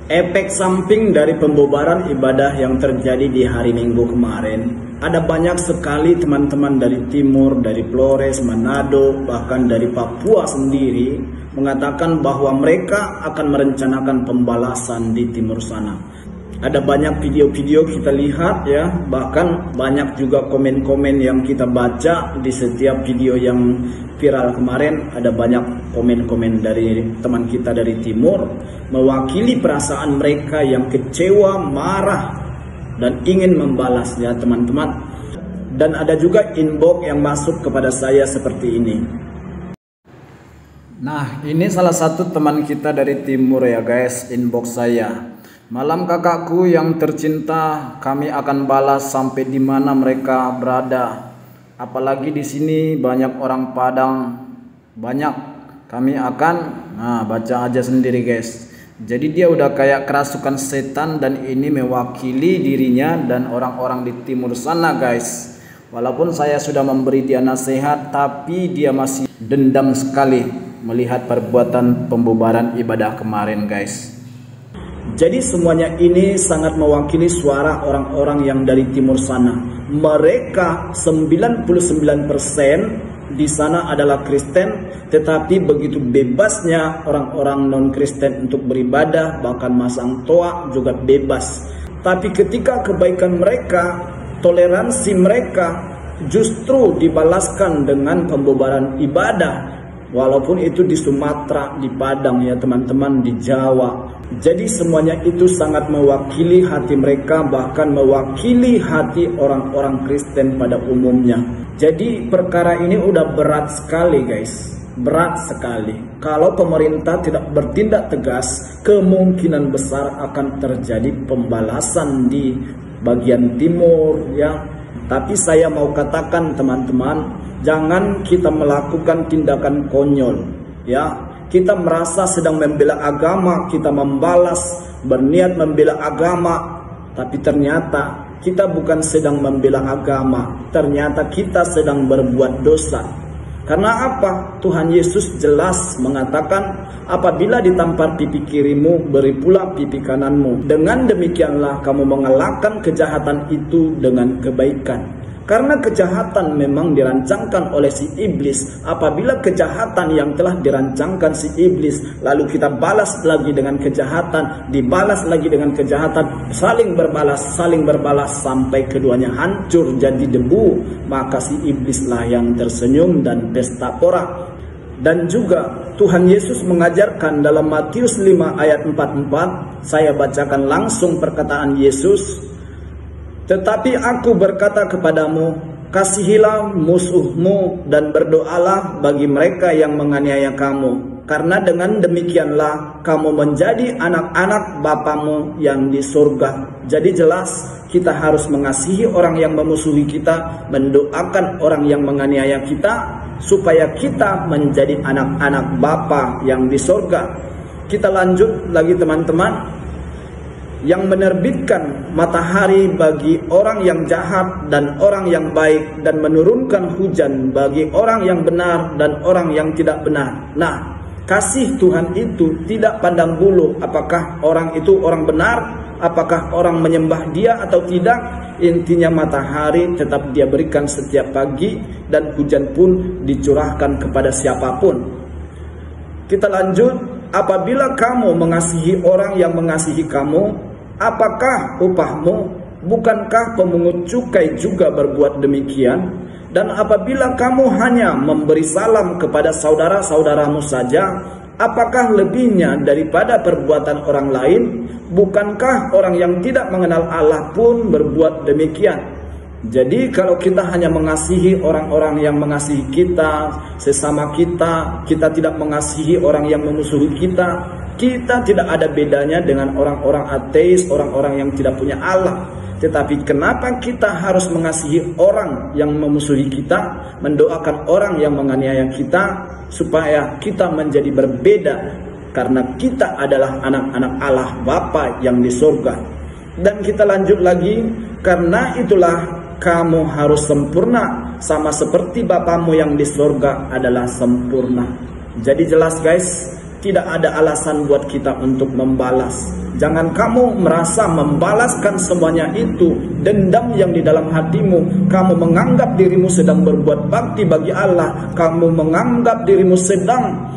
Efek samping dari pembubaran ibadah yang terjadi di hari Minggu kemarin, ada banyak sekali teman-teman dari Timur, dari Flores, Manado, bahkan dari Papua sendiri mengatakan bahwa mereka akan merencanakan pembalasan di timur sana. Ada banyak video-video kita lihat ya, bahkan banyak juga komen-komen yang kita baca di setiap video yang viral kemarin. Ada banyak komen-komen dari teman kita dari Timur mewakili perasaan mereka yang kecewa, marah, dan ingin membalas ya teman-teman. Dan ada juga inbox yang masuk kepada saya seperti ini. Nah, ini salah satu teman kita dari Timur ya guys, inbox saya. Malam kakakku yang tercinta, kami akan balas sampai di mana mereka berada. Apalagi di sini banyak orang Padang, banyak. Kami akan, baca aja sendiri guys. Jadi dia udah kayak kerasukan setan dan ini mewakili dirinya dan orang-orang di timur sana guys. Walaupun saya sudah memberi dia nasihat, tapi dia masih dendam sekali melihat perbuatan pembubaran ibadah kemarin guys. Jadi semuanya ini sangat mewakili suara orang-orang yang dari timur sana. Mereka 99% di sana adalah Kristen, tetapi begitu bebasnya orang-orang non-Kristen untuk beribadah, bahkan masang toa juga bebas. Tapi ketika kebaikan mereka, toleransi mereka justru dibalaskan dengan pembubaran ibadah. Walaupun itu di Sumatera, di Padang ya teman-teman, di Jawa. Jadi semuanya itu sangat mewakili hati mereka, bahkan mewakili hati orang-orang Kristen pada umumnya. Jadi perkara ini udah berat sekali guys, berat sekali. Kalau pemerintah tidak bertindak tegas, kemungkinan besar akan terjadi pembalasan di bagian timur ya. Tapi saya mau katakan teman-teman, jangan kita melakukan tindakan konyol ya. Kita merasa sedang membela agama, kita membalas, berniat membela agama, tapi ternyata kita bukan sedang membela agama, ternyata kita sedang berbuat dosa. Karena apa? Tuhan Yesus jelas mengatakan, apabila ditampar pipi kirimu, beri pula pipi kananmu. Dengan demikianlah kamu mengalahkan kejahatan itu dengan kebaikan. Karena kejahatan memang dirancangkan oleh si iblis. Apabila kejahatan yang telah dirancangkan si iblis, lalu kita balas lagi dengan kejahatan, dibalas lagi dengan kejahatan, saling berbalas sampai keduanya hancur jadi debu, maka si iblislah yang tersenyum dan pesta pora. Dan juga Tuhan Yesus mengajarkan dalam Matius 5 ayat 44, saya bacakan langsung perkataan Yesus. Tetapi aku berkata kepadamu, kasihilah musuhmu dan berdoalah bagi mereka yang menganiaya kamu. Karena dengan demikianlah kamu menjadi anak-anak Bapamu yang di surga. Jadi jelas kita harus mengasihi orang yang memusuhi kita, mendoakan orang yang menganiaya kita, supaya kita menjadi anak-anak Bapa yang di surga. Kita lanjut lagi teman-teman. Yang menerbitkan matahari bagi orang yang jahat dan orang yang baik, dan menurunkan hujan bagi orang yang benar dan orang yang tidak benar. Nah, kasih Tuhan itu tidak pandang bulu apakah orang itu orang benar, apakah orang menyembah dia atau tidak. Intinya matahari tetap dia berikan setiap pagi, dan hujan pun dicurahkan kepada siapapun. Kita lanjut. Apabila kamu mengasihi orang yang mengasihi kamu, apakah upahmu? Bukankah pemungut cukai juga berbuat demikian? Dan apabila kamu hanya memberi salam kepada saudara-saudaramu saja, apakah lebihnya daripada perbuatan orang lain? Bukankah orang yang tidak mengenal Allah pun berbuat demikian? Jadi kalau kita hanya mengasihi orang-orang yang mengasihi kita, sesama kita, kita tidak mengasihi orang yang memusuhi kita, kita tidak ada bedanya dengan orang-orang ateis, orang-orang yang tidak punya Allah. Tetapi kenapa kita harus mengasihi orang yang memusuhi kita, mendoakan orang yang menganiaya kita, supaya kita menjadi berbeda, karena kita adalah anak-anak Allah Bapa yang di surga. Dan kita lanjut lagi, karena itulah kamu harus sempurna, sama seperti Bapamu yang di surga adalah sempurna. Jadi jelas guys, tidak ada alasan buat kita untuk membalas. Jangan kamu merasa membalaskan semuanya itu, dendam yang di dalam hatimu. Kamu menganggap dirimu sedang berbuat bakti bagi Allah, kamu menganggap dirimu sedang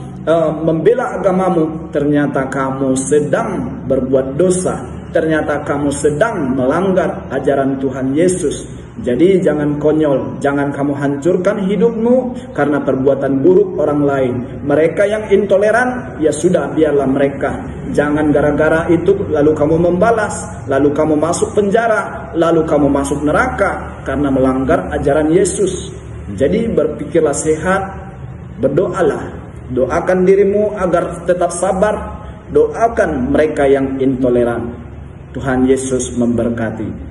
membela agamamu, ternyata kamu sedang berbuat dosa, ternyata kamu sedang melanggar ajaran Tuhan Yesus. Jadi jangan konyol, jangan kamu hancurkan hidupmu karena perbuatan buruk orang lain. Mereka yang intoleran, ya sudah, biarlah mereka. Jangan gara-gara itu lalu kamu membalas, lalu kamu masuk penjara, lalu kamu masuk neraka karena melanggar ajaran Yesus. Jadi berpikirlah sehat, berdoalah, doakan dirimu agar tetap sabar, doakan mereka yang intoleran. Tuhan Yesus memberkati.